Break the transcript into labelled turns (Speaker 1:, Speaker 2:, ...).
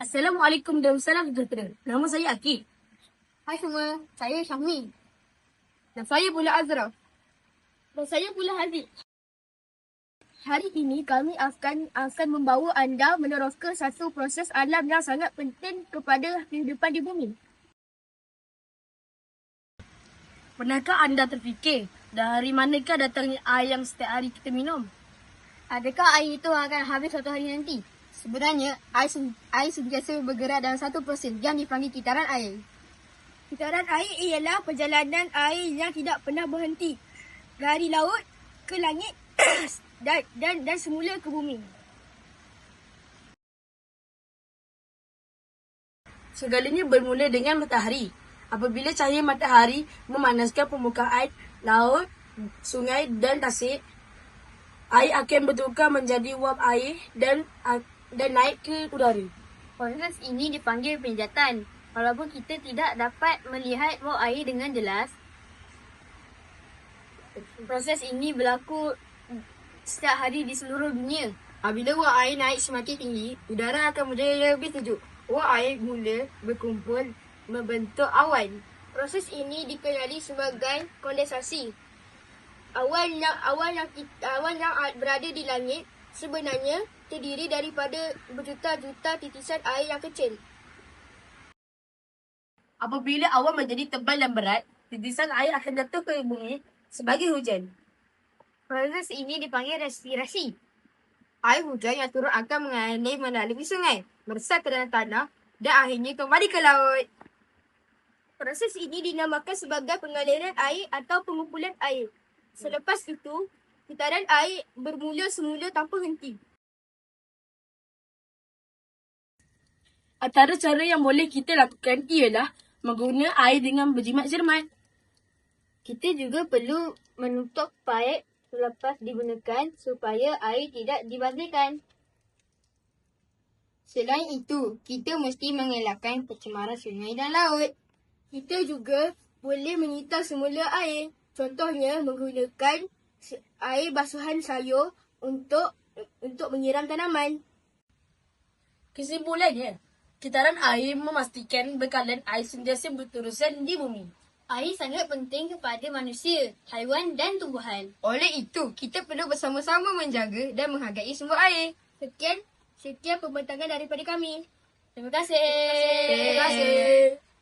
Speaker 1: Assalamualaikum dan salam sejahtera. Nama saya Akid.
Speaker 2: Hai semua, saya Syahmi.
Speaker 1: Dan saya pula Azra.
Speaker 2: Dan saya pula Haziq.
Speaker 1: Hari ini kami akan membawa anda meneroka satu proses alam yang sangat penting kepada kehidupan di bumi. Pernahkah anda terfikir dari manakah datangnya air yang setiap hari kita minum?
Speaker 2: Adakah air itu akan habis suatu hari nanti? Sebenarnya, air sentiasa bergerak dalam satu proses yang dipanggil kitaran air.
Speaker 1: Kitaran air ialah perjalanan air yang tidak pernah berhenti dari laut ke langit dan semula ke bumi. Segalanya bermula dengan matahari. Apabila cahaya matahari memanaskan permukaan air, laut, sungai dan tasik, air akan bertukar menjadi wap air dan naik ke udara.
Speaker 2: Proses ini dipanggil penjatan. Walaupun kita tidak dapat melihat wap air dengan jelas, proses ini berlaku setiap hari di seluruh dunia.
Speaker 1: Apabila wap air naik semakin tinggi, udara akan menjadi lebih sejuk. Wap air mula berkumpul membentuk awan.
Speaker 2: Proses ini dikenali sebagai kondensasi. Awan yang berada di langit sebenarnya terdiri daripada berjuta-juta titisan air yang kecil.
Speaker 1: Apabila awan menjadi tebal dan berat, titisan air akan jatuh ke bumi sebagai hujan.
Speaker 2: Proses ini dipanggil respirasi.
Speaker 1: Air hujan yang turun akan mengalir melalui sungai, meresap ke dalam tanah dan akhirnya kembali ke laut.
Speaker 2: Proses ini dinamakan sebagai pengaliran air atau pengumpulan air. Selepas itu, kitaran air bermula semula tanpa henti.
Speaker 1: Antara cara yang boleh kita lakukan ialah mengguna air dengan berjimat cermat.
Speaker 2: Kita juga perlu menutup paip selepas digunakan supaya air tidak dibazirkan. Selain itu, kita mesti mengelakkan pencemaran sungai dan laut.
Speaker 1: Kita juga boleh menyita semula air. Contohnya menggunakan air basuhan sayur untuk menyiram tanaman. Kesimpulannya, kitaran air memastikan bekalan air sentiasa berterusan di bumi.
Speaker 2: Air sangat penting kepada manusia, haiwan dan tumbuhan.
Speaker 1: Oleh itu, kita perlu bersama-sama menjaga dan menghargai sumber air.
Speaker 2: Sekian pembentangan daripada kami. Terima kasih.
Speaker 1: Terima kasih.